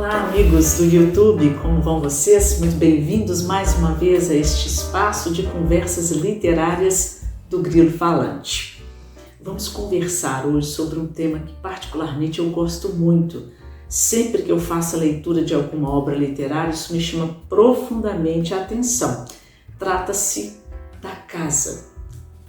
Olá, amigos do YouTube, como vão vocês? Muito bem-vindos mais uma vez a este espaço de conversas literárias do Grilo Falante. Vamos conversar hoje sobre um tema que particularmente eu gosto muito. Sempre que eu faço a leitura de alguma obra literária, isso me chama profundamente a atenção. Trata-se da casa.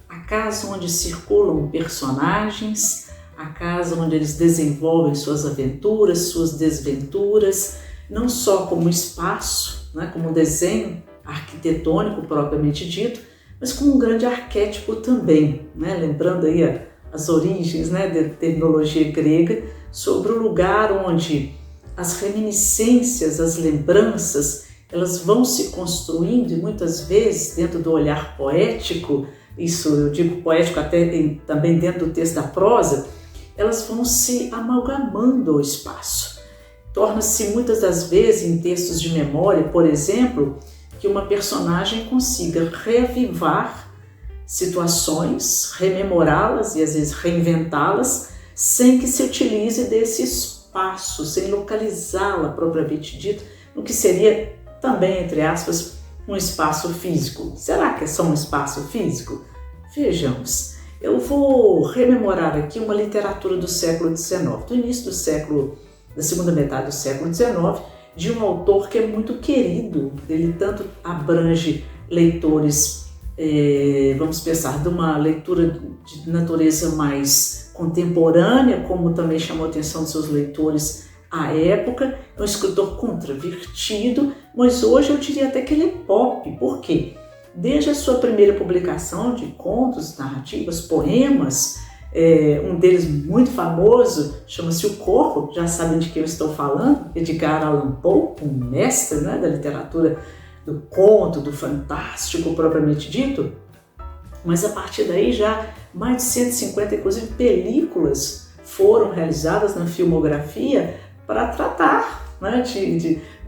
A casa onde circulam personagens, a casa onde eles desenvolvem suas aventuras, suas desventuras, não só como espaço, como desenho arquitetônico propriamente dito, mas como um grande arquétipo também, lembrando aí as origens da terminologia grega sobre o lugar onde as reminiscências, as lembranças, elas vão se construindo e muitas vezes dentro do olhar poético, isso eu digo poético até também dentro do texto da prosa, elas vão se amalgamando ao espaço. Torna-se muitas das vezes em textos de memória, por exemplo, que uma personagem consiga reavivar situações, rememorá-las e às vezes reinventá-las, sem que se utilize desse espaço, sem localizá-la propriamente dito, no que seria também, entre aspas, um espaço físico. Será que é só um espaço físico? Vejamos. Eu vou rememorar aqui uma literatura do século XIX, do início do século, da segunda metade do século XIX, de um autor que é muito querido. Ele tanto abrange leitores, vamos pensar, de uma leitura de natureza mais contemporânea, como também chamou a atenção dos seus leitores à época. É um escritor controvertido, mas hoje eu diria até que ele é pop. Por quê? Desde a sua primeira publicação de contos, narrativas, poemas, um deles muito famoso, chama-se O Corvo, já sabem de quem eu estou falando, Edgar Allan Poe, um mestre da literatura do conto, do fantástico propriamente dito, mas a partir daí já mais de 150, inclusive, películas foram realizadas na filmografia para tratar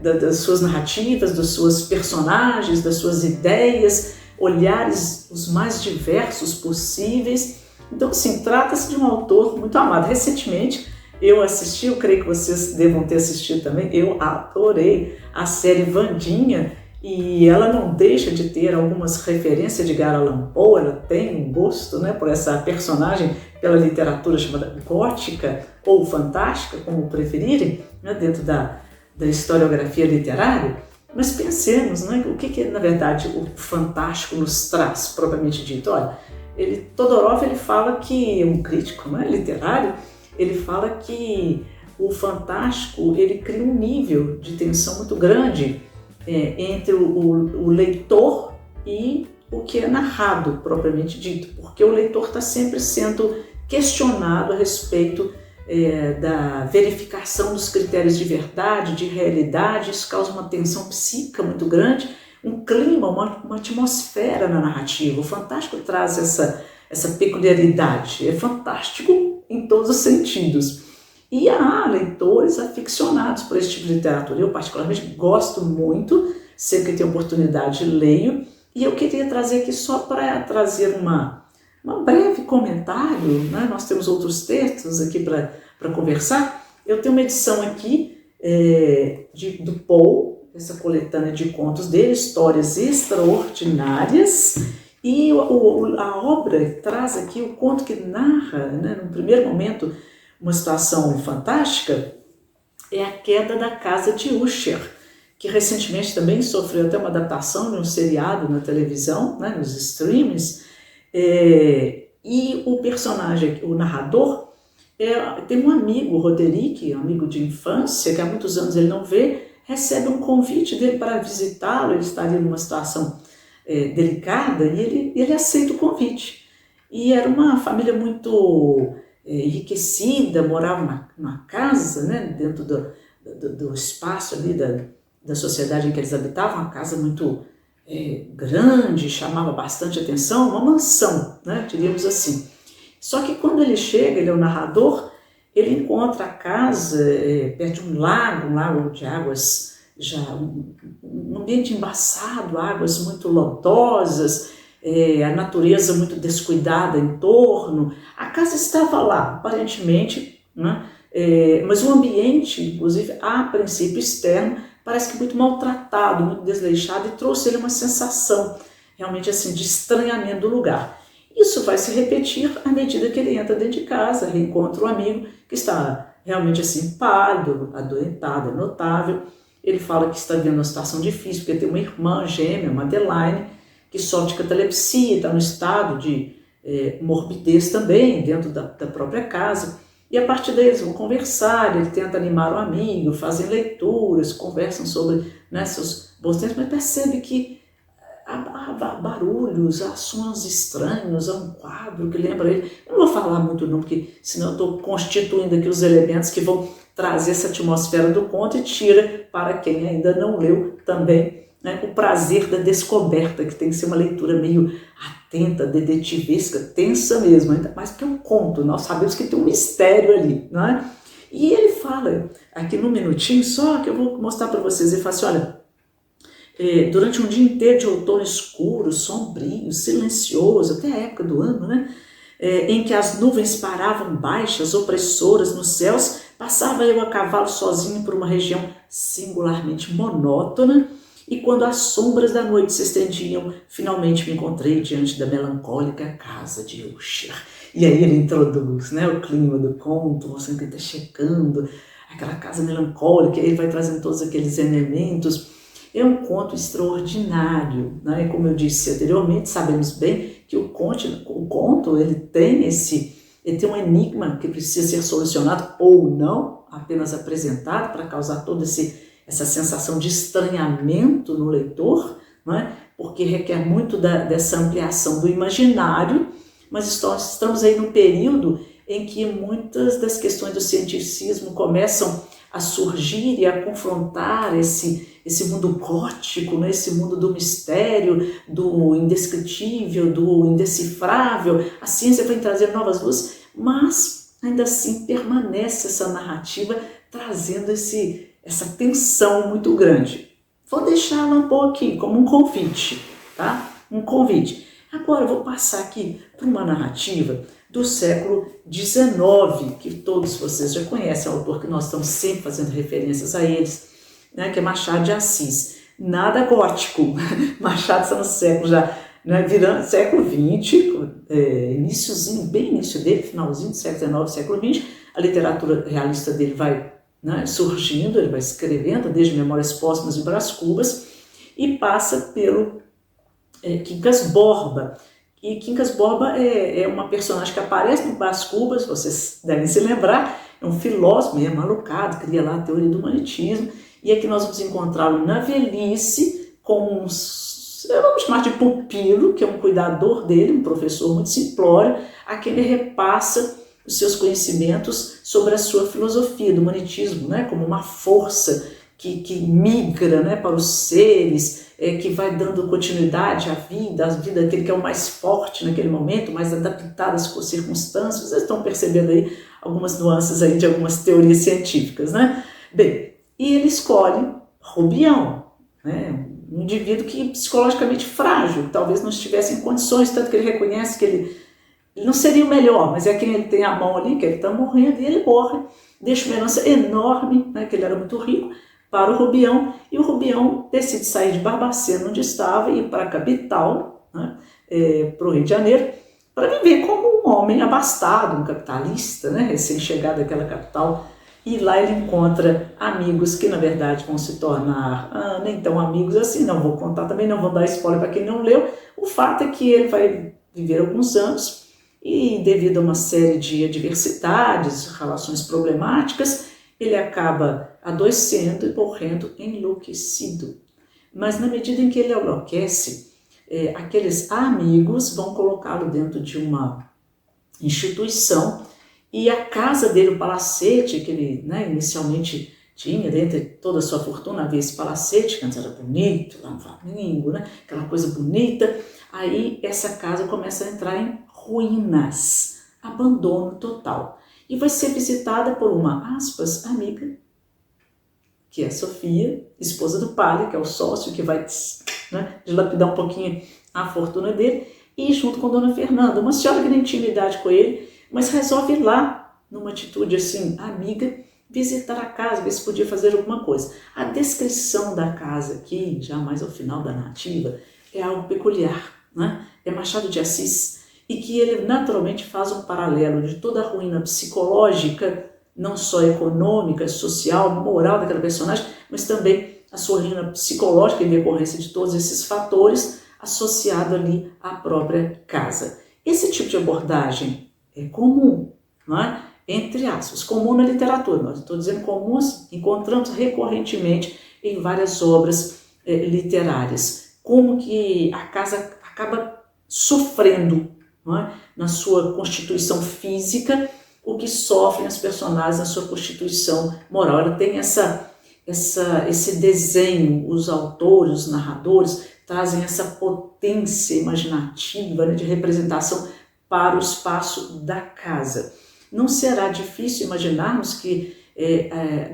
das suas narrativas, das suas personagens, das suas ideias, olhares os mais diversos possíveis. Então, assim, trata-se de um autor muito amado. Recentemente, eu assisti, eu creio que vocês devam ter assistido também, eu adorei a série Wandinha, e ela não deixa de ter algumas referências de Edgar Allan Poe. Ela tem um gosto por essa personagem, pela literatura chamada gótica ou fantástica, como preferirem, dentro da historiografia literária. Mas pensemos, o que na verdade o fantástico nos traz, propriamente dito. Olha, Todorov ele fala que, um crítico literário, ele fala que o fantástico ele cria um nível de tensão muito grande entre o leitor e o que é narrado, propriamente dito, porque o leitor está sempre sendo questionado a respeito da verificação dos critérios de verdade, de realidade. Isso causa uma tensão psíquica muito grande, um clima, uma atmosfera na narrativa. O fantástico traz essa peculiaridade, é fantástico em todos os sentidos. E há leitores aficionados por esse tipo de literatura. Eu particularmente gosto muito, sempre que tenho oportunidade leio, e eu queria trazer aqui só para trazer um breve comentário, Nós temos outros textos aqui para conversar. Eu tenho uma edição aqui do Poe, essa coletânea de contos dele, Histórias Extraordinárias, e a obra traz aqui o conto que narra, no primeiro momento, uma situação fantástica, é a queda da casa de Usher, que recentemente também sofreu até uma adaptação de um seriado na televisão, nos streamings. E o personagem, o narrador, tem um amigo, o Roderick, amigo de infância, que há muitos anos ele não vê, recebe um convite dele para visitá-lo. Ele estaria numa situação delicada e ele aceita o convite. E era uma família muito enriquecida, morava numa casa, dentro do espaço ali da sociedade em que eles habitavam, uma casa muito grande, chamava bastante atenção, uma mansão, diríamos assim. Só que quando ele chega, ele é o narrador, ele encontra a casa perto de um lago de águas, já um ambiente embaçado, águas muito lodosas, a natureza muito descuidada em torno. A casa estava lá, aparentemente, Mas o ambiente, inclusive, a princípio externo, parece que muito maltratado, muito desleixado, e trouxe ele uma sensação realmente assim de estranhamento do lugar. Isso vai se repetir à medida que ele entra dentro de casa, reencontra um amigo que está realmente assim pálido, adoentado, é notável. Ele fala que está vivendo uma situação difícil, porque tem uma irmã gêmea, Madeleine, que sofre de catalepsia, está no estado de morbidez também, dentro da própria casa. E a partir daí eles vão conversar, ele tenta animar o amigo, fazem leituras, conversam sobre, né, seus bons tempos, mas percebe que há barulhos, há sons estranhos, há um quadro que lembra ele. Eu não vou falar muito não, porque senão eu estou constituindo aqui os elementos que vão trazer essa atmosfera do conto e tira, para quem ainda não leu também, né, o prazer da descoberta, que tem que ser uma leitura meio atenta, detetivesca, tensa mesmo, ainda mais porque é um conto, nós sabemos que tem um mistério ali, não é? E ele fala, aqui num minutinho só, que eu vou mostrar para vocês, ele fala assim, olha, durante um dia inteiro de outono escuro, sombrio, silencioso, até a época do ano, né, em que as nuvens paravam baixas, opressoras nos céus, passava eu a cavalo sozinho por uma região singularmente monótona, e quando as sombras da noite se estendiam, finalmente me encontrei diante da melancólica casa de Usher. E aí ele introduz, né, o clima do conto, mostrando que ele está chegando, aquela casa melancólica, e ele vai trazendo todos aqueles elementos. É um conto extraordinário, né? Como eu disse anteriormente, sabemos bem que o conto ele tem um enigma que precisa ser solucionado ou não, apenas apresentado para causar toda essa sensação de estranhamento no leitor, não é? Porque requer muito dessa ampliação do imaginário, mas estamos aí num período em que muitas das questões do cientificismo começam a surgir e a confrontar esse mundo gótico, né? Esse mundo do mistério, do indescritível, do indecifrável. A ciência vem trazer novas luzes, mas ainda assim permanece essa narrativa trazendo essa tensão muito grande. Vou deixá-la um pouco aqui como um convite, tá? Um convite. Agora eu vou passar aqui para uma narrativa do século XIX, que todos vocês já conhecem, é um autor que nós estamos sempre fazendo referências a eles, né, que é Machado de Assis. Nada gótico, Machado está no século já, né, virando século XX, iniciozinho, bem início dele, finalzinho do século XIX, século XX, a literatura realista dele vai, né, surgindo, ele vai escrevendo desde Memórias Póstumas e Brás Cubas, e passa pelo Quincas Borba. E Quincas Borba é uma personagem que aparece no Brás Cubas, vocês devem se lembrar, é um filósofo meio malucado, cria lá a teoria do humanitismo, e aqui nós vamos encontrá-lo na velhice com vamos chamar de pupilo, que é um cuidador dele, um professor muito simplório, a quem ele repassa os seus conhecimentos sobre a sua filosofia do humanitismo, né, como uma força que migra, né, para os seres, que vai dando continuidade à vida daquele que é o mais forte naquele momento, mais adaptado às circunstâncias. Vocês estão percebendo aí algumas nuances aí de algumas teorias científicas, né? Bem, e ele escolhe Rubião, né, um indivíduo que psicologicamente frágil, que talvez não estivesse em condições, tanto que ele reconhece que ele não seria o melhor, mas é quem ele tem a mão ali, que ele está morrendo, e ele morre, deixa uma herança enorme, né, que ele era muito rico, para o Rubião, e o Rubião decide sair de Barbacena, onde estava, e ir para a capital, né, para o Rio de Janeiro, para viver como um homem abastado, um capitalista, né, recém-chegado àquela capital, e lá ele encontra amigos que na verdade vão se tornar nem tão amigos assim, não vou contar também, não vou dar spoiler para quem não leu. O fato é que ele vai viver alguns anos e devido a uma série de adversidades, relações problemáticas, ele acaba adoecendo e morrendo enlouquecido. Mas na medida em que ele enlouquece, aqueles amigos vão colocá-lo dentro de uma instituição e a casa dele, o palacete que ele, né, inicialmente tinha, dentre toda a sua fortuna, havia esse palacete, que antes era bonito, lá no Flamengo, né, aquela coisa bonita. Aí essa casa começa a entrar em ruínas, abandono total. E vai ser visitada por uma, aspas, amiga, que é a Sofia, esposa do padre, que é o sócio que vai, né, dilapidar um pouquinho a fortuna dele, e junto com Dona Fernanda, uma senhora que tem intimidade com ele, mas resolve ir lá numa atitude assim, amiga, visitar a casa, ver se podia fazer alguma coisa. A descrição da casa aqui, já mais ao final da narrativa, é algo peculiar, né? É Machado de Assis, e que ele naturalmente faz um paralelo de toda a ruína psicológica, não só econômica, social, moral daquela personagem, mas também a sua ruína psicológica em decorrência de todos esses fatores associado ali à própria casa. Esse tipo de abordagem é comum, não é? Entre aspas, comum na literatura, nós estou dizendo comum, encontramos recorrentemente em várias obras literárias, como que a casa acaba sofrendo, não é? Na sua constituição física, o que sofrem as personagens na sua constituição moral. Ela tem esse desenho, os autores, os narradores, trazem essa potência imaginativa, né, de representação para o espaço da casa. Não será difícil imaginarmos que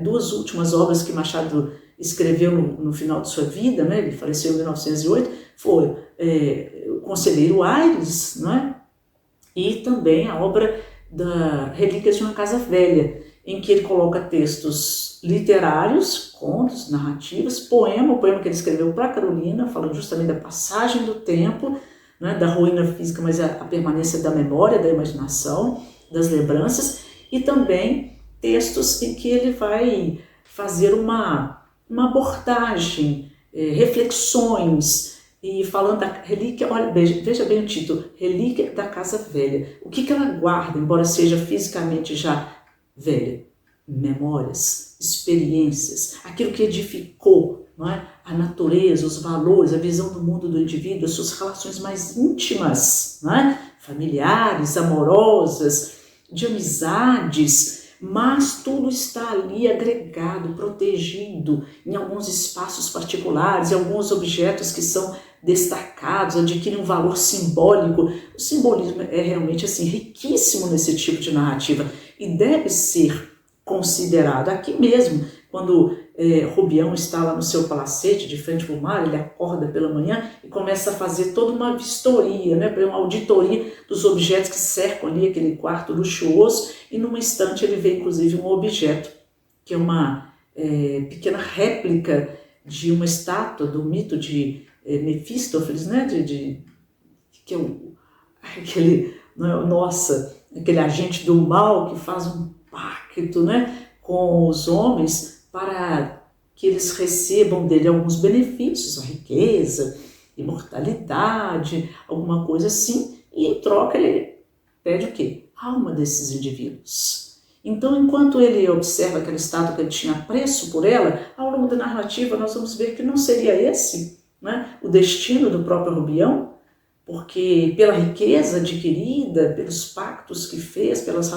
duas últimas obras que Machado escreveu no final de sua vida, né, ele faleceu em 1908, foi O Conselheiro Aires, né, e também a obra da Relíquias de uma Casa Velha, em que ele coloca textos literários, contos, narrativas, o poema que ele escreveu para Carolina, falando justamente da passagem do tempo, né, da ruína física, mas a permanência da memória, da imaginação, das lembranças, e também textos em que ele vai fazer uma abordagem, reflexões, e falando da relíquia, olha, veja bem o título, Relíquia da Casa Velha. O que ela guarda, embora seja fisicamente já velha? Memórias, experiências, aquilo que edificou, não é? A natureza, os valores, a visão do mundo do indivíduo, as suas relações mais íntimas, não é? Familiares, amorosas, de amizades, mas tudo está ali agregado, protegido em alguns espaços particulares, em alguns objetos que são destacados, adquirem um valor simbólico. O simbolismo é realmente assim riquíssimo nesse tipo de narrativa e deve ser considerado. Aqui mesmo, quando Rubião está lá no seu palacete de frente para o mar, ele acorda pela manhã e começa a fazer toda uma vistoria, né, uma auditoria dos objetos que cercam ali aquele quarto luxuoso, e num instante ele vê inclusive um objeto, que é uma pequena réplica de uma estátua do mito de Mefistófeles, né, que é aquele agente do mal que faz um pacto, né, com os homens para que eles recebam dele alguns benefícios, a riqueza, imortalidade, alguma coisa assim, e em troca ele pede o quê? A alma desses indivíduos. Então, enquanto ele observa aquela estátua que ele tinha apreço por ela, ao longo da narrativa nós vamos ver que não seria esse, né, o destino do próprio Rubião, porque pela riqueza adquirida, pelos pactos que fez, pelas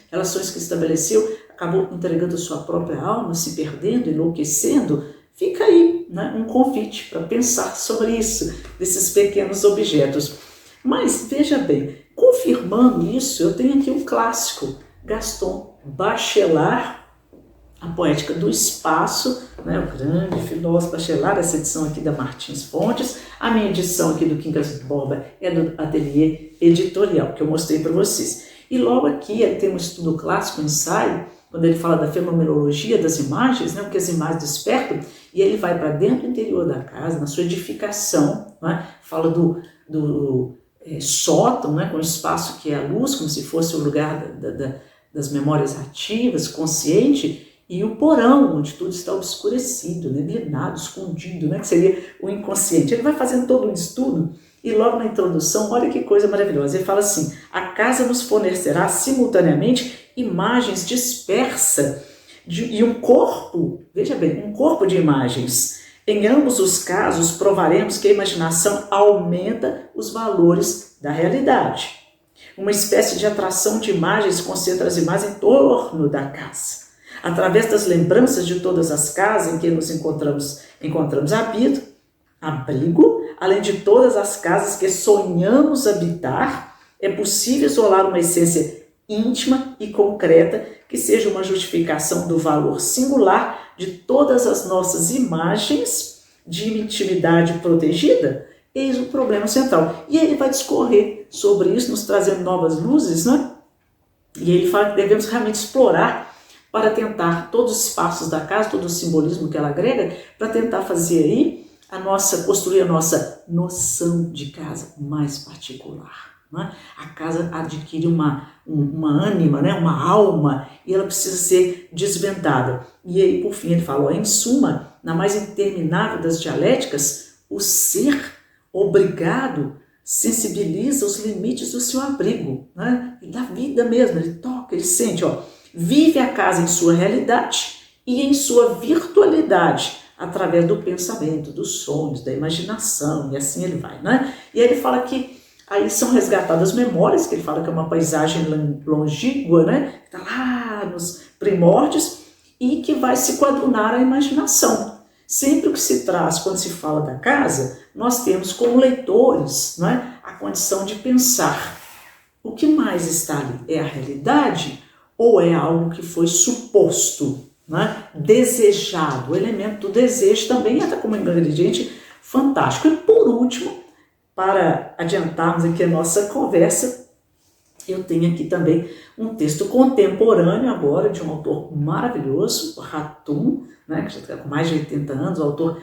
relações que estabeleceu, acabou entregando a sua própria alma, se perdendo, enlouquecendo. Fica aí, né, um convite para pensar sobre isso, desses pequenos objetos. Mas, veja bem, confirmando isso, eu tenho aqui um clássico, Gaston Bachelard, A Poética do Espaço, né, o grande filósofo Bachelard, essa edição aqui da Martins Fontes. A minha edição aqui do Quincas Borba é do Ateliê Editorial, que eu mostrei para vocês. E logo aqui ele tem um estudo clássico, um ensaio, quando ele fala da fenomenologia das imagens, né, o que as imagens despertam, e ele vai para dentro do interior da casa, na sua edificação, né, fala do sótão, né, com o espaço que é a luz, como se fosse o lugar das memórias ativas, consciente, e o porão, onde tudo está obscurecido, neblinado, escondido, né, que seria o inconsciente. Ele vai fazendo todo um estudo, e logo na introdução, olha que coisa maravilhosa, ele fala assim: a casa nos fornecerá simultaneamente imagens dispersas e um corpo, veja bem, um corpo de imagens. Em ambos os casos, provaremos que a imaginação aumenta os valores da realidade. Uma espécie de atração de imagens concentra as imagens em torno da casa. Através das lembranças de todas as casas em que nos encontramos abrigo, além de todas as casas que sonhamos habitar, é possível isolar uma essência íntima e concreta que seja uma justificação do valor singular de todas as nossas imagens de intimidade protegida. Eis o problema central. E ele vai discorrer sobre isso, nos trazendo novas luzes, né? E ele fala que devemos realmente explorar para tentar todos os espaços da casa, todo o simbolismo que ela agrega, para tentar fazer aí construir a nossa noção de casa mais particular. Né? A casa adquire uma ânima, né? Uma alma, e ela precisa ser desvendada. E aí, por fim, ele fala, em suma, na mais interminável das dialéticas, o ser obrigado sensibiliza os limites do seu abrigo, né? E da vida mesmo, ele toca, ele sente, vive a casa em sua realidade e em sua virtualidade, através do pensamento, dos sonhos, da imaginação, e assim ele vai, né? E aí ele fala que aí são resgatadas memórias, que ele fala que é uma paisagem longínqua, né? Que está lá nos primórdios e que vai se coadunar à imaginação. Sempre que se traz, quando se fala da casa, nós temos como leitores, né, a condição de pensar o que mais está ali, é a realidade ou é algo que foi suposto, né, desejado. O elemento do desejo também entra como ingrediente fantástico. E por último, para adiantarmos aqui a nossa conversa, eu tenho aqui também um texto contemporâneo agora de um autor maravilhoso, Ratum, né, que já está com mais de 80 anos, um autor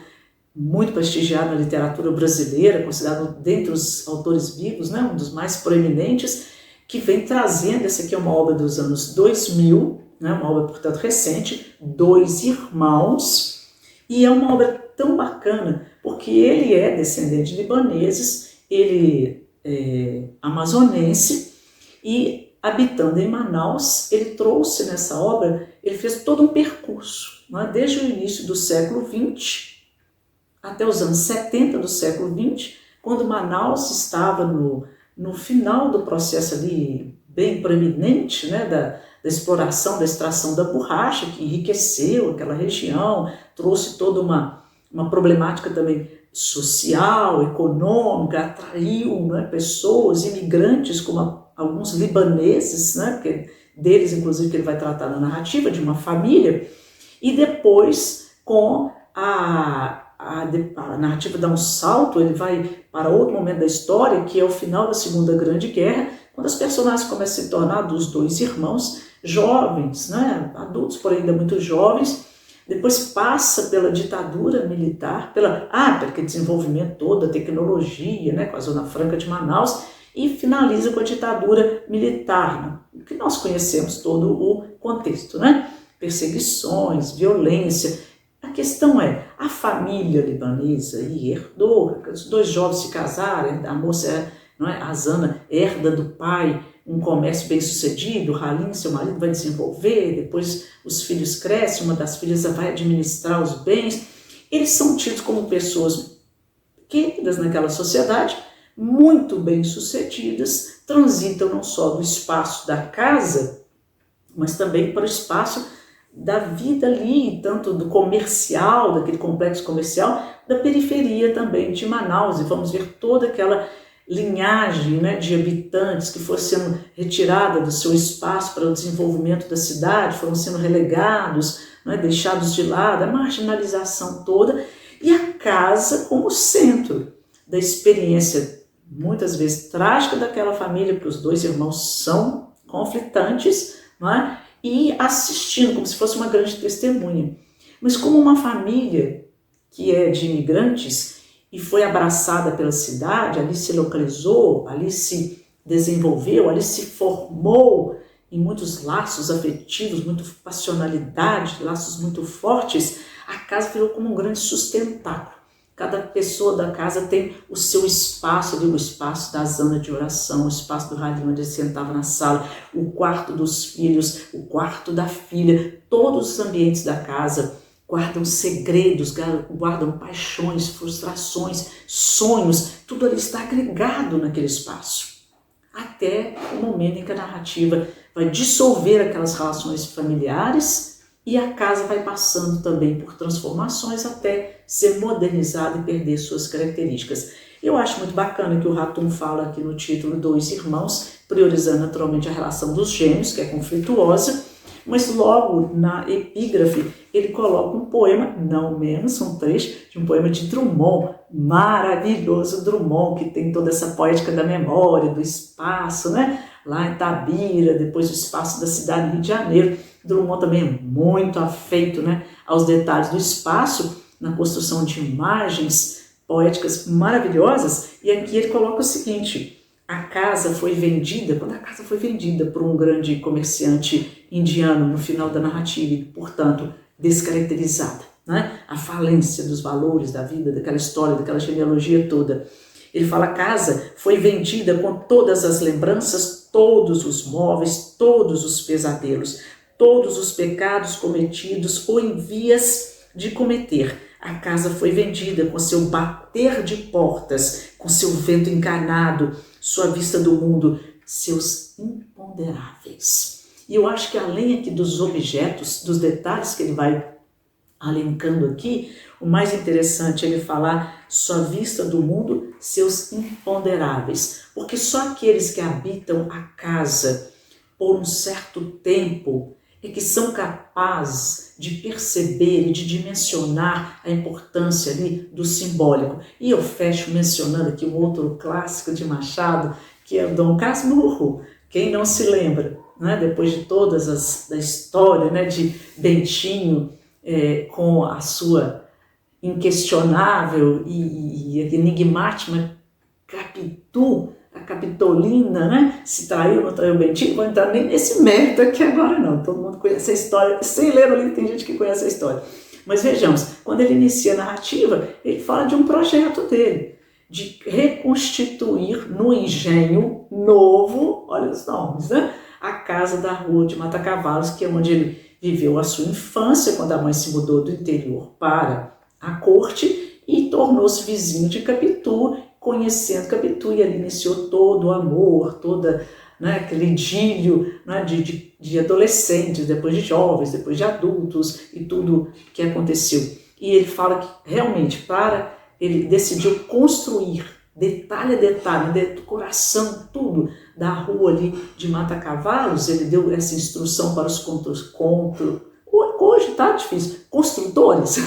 muito prestigiado na literatura brasileira, considerado dentre os autores vivos, né, um dos mais proeminentes, que vem trazendo, essa aqui é uma obra dos anos 2000, né, uma obra, portanto, recente, Dois Irmãos, e é uma obra tão bacana, porque ele é descendente de libaneses, ele é amazonense, e habitando em Manaus, ele trouxe nessa obra, ele fez todo um percurso, né, desde o início do século XX até os anos 70 do século XX, quando Manaus estava no final do processo ali bem proeminente, né, da exploração, da extração da borracha, que enriqueceu aquela região, trouxe toda uma problemática também social, econômica, atraiu, né, pessoas, imigrantes, como alguns libaneses, né, porque deles, inclusive, que ele vai tratar na narrativa, de uma família, e depois, com a narrativa dá um salto, ele vai para outro momento da história, que é o final da Segunda Grande Guerra, quando os personagens começam a se tornar dos dois irmãos, jovens, né, adultos, porém ainda muito jovens, depois passa pela ditadura militar, pelo desenvolvimento todo, a tecnologia, né, com a Zona Franca de Manaus, e finaliza com a ditadura militar, né, que nós conhecemos todo o contexto, né, perseguições, violência. A questão é, a família libanesa herdou, os dois jovens se casaram, a moça, não é, a Zana, herda do pai um comércio bem sucedido, o Halim, seu marido, vai desenvolver, depois os filhos crescem, uma das filhas vai administrar os bens. Eles são tidos como pessoas queridas naquela sociedade, muito bem sucedidas, transitam não só do espaço da casa, mas também para o espaço da vida ali, tanto do comercial, daquele complexo comercial, da periferia também de Manaus, e vamos ver toda aquela linhagem, né, de habitantes que foram sendo retirada do seu espaço para o desenvolvimento da cidade, foram sendo relegados, né, deixados de lado, a marginalização toda, e a casa como centro da experiência, muitas vezes trágica, daquela família, porque os dois irmãos são conflitantes, não é? E assistindo, como se fosse uma grande testemunha. Mas como uma família que é de imigrantes e foi abraçada pela cidade, ali se localizou, ali se desenvolveu, ali se formou em muitos laços afetivos, muita passionalidade, laços muito fortes, a casa virou como um grande sustentáculo. Cada pessoa da casa tem o seu espaço, ali, o espaço da zona de oração, o espaço do Halim, onde ele sentava na sala, o quarto dos filhos, o quarto da filha, todos os ambientes da casa guardam segredos, guardam paixões, frustrações, sonhos, tudo ali está agregado naquele espaço. Até o momento em que a narrativa vai dissolver aquelas relações familiares e a casa vai passando também por transformações até ser modernizada e perder suas características. Eu acho muito bacana que o Ratum fala aqui no título Dois Irmãos, priorizando naturalmente a relação dos gêmeos, que é conflituosa, mas logo na epígrafe ele coloca um poema, não menos, um trecho de um poema de Drummond, maravilhoso Drummond, que tem toda essa poética da memória, do espaço, né? lá em Itabira, depois o espaço da cidade do Rio de Janeiro. Drummond também é muito afeito, né, aos detalhes do espaço, na construção de imagens poéticas maravilhosas, e aqui ele coloca o seguinte: a casa foi vendida, quando a casa foi vendida por um grande comerciante indiano no final da narrativa, e, portanto, descaracterizada, né? A falência dos valores da vida, daquela história, daquela genealogia toda. Ele fala: a casa foi vendida com todas as lembranças, todos os móveis, todos os pesadelos, todos os pecados cometidos ou em vias de cometer. A casa foi vendida com seu bater de portas, com seu vento encanado, sua vista do mundo, seus imponderáveis. E eu acho que além aqui dos objetos, dos detalhes que ele vai alencando aqui, o mais interessante é ele falar sua vista do mundo, seus imponderáveis. Porque só aqueles que habitam a casa por um certo tempo é que são capazes de perceber e de dimensionar a importância ali do simbólico. E eu fecho mencionando aqui um outro clássico de Machado, que é o Dom Casmurro. Quem não se lembra, né, depois de da história, né, de Bentinho, com a sua inquestionável e enigmática Capitu, a Capitolina, né? Se traiu ou não traiu Bentinho, vou entrar nem nesse mérito aqui agora não, todo mundo conhece a história, sem ler o livro tem gente que conhece a história. Mas vejamos, quando ele inicia a narrativa, ele fala de um projeto dele, de reconstituir no engenho novo, olha os nomes, né? A casa da Rua de Matacavalos, que é onde ele viveu a sua infância, quando a mãe se mudou do interior para a corte e tornou-se vizinho de Capitu, conhecendo Capitu, e ali iniciou todo o amor, toda, né, aquele idílio, né, de adolescentes, depois de jovens, depois de adultos e tudo que aconteceu. E ele fala que realmente ele decidiu construir detalhe a detalhe, do coração, tudo, da rua ali de Matacavalos. Ele deu essa instrução para os hoje tá difícil, construtores,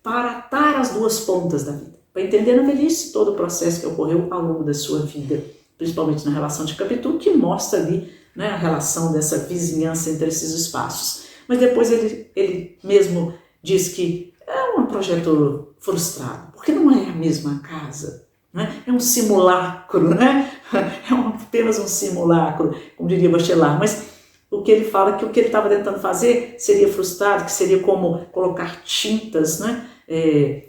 para atar as duas pontas da vida, para entender na velhice todo o processo que ocorreu ao longo da sua vida, principalmente na relação de Capitu, que mostra ali, né, a relação dessa vizinhança entre esses espaços. Mas depois ele mesmo diz que é um projeto frustrado, porque não é a mesma casa, né? É um simulacro, né? É apenas um simulacro, como diria Bachelard, mas o que ele fala é que o que ele estava tentando fazer seria frustrado, que seria como colocar tintas, né,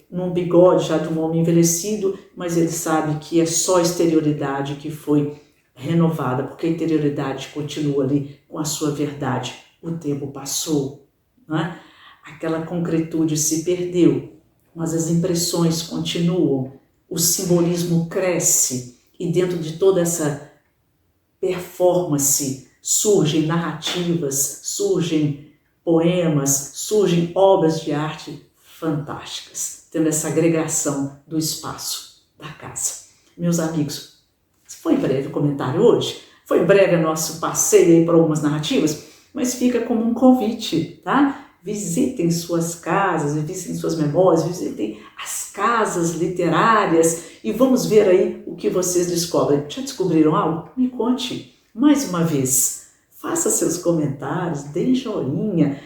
num bigode já de um homem envelhecido, mas ele sabe que é só a exterioridade que foi renovada, porque a interioridade continua ali com a sua verdade. O tempo passou, né? Aquela concretude se perdeu, mas as impressões continuam, o simbolismo cresce, e dentro de toda essa performance surgem narrativas, surgem poemas, surgem obras de arte fantásticas, tendo essa agregação do espaço da casa. Meus amigos, foi breve o comentário hoje, foi breve o nosso passeio aí por algumas narrativas, mas fica como um convite, tá? Visitem suas casas, visitem suas memórias, visitem as casas literárias e vamos ver aí o que vocês descobrem. Já descobriram algo? Me conte. Mais uma vez, faça seus comentários, dê joinha,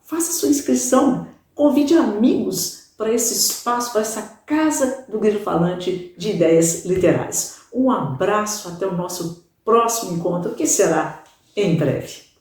faça sua inscrição, convide amigos para esse espaço, para essa casa do Grilo Falante de ideias literárias. Um abraço, até o nosso próximo encontro, que será em breve.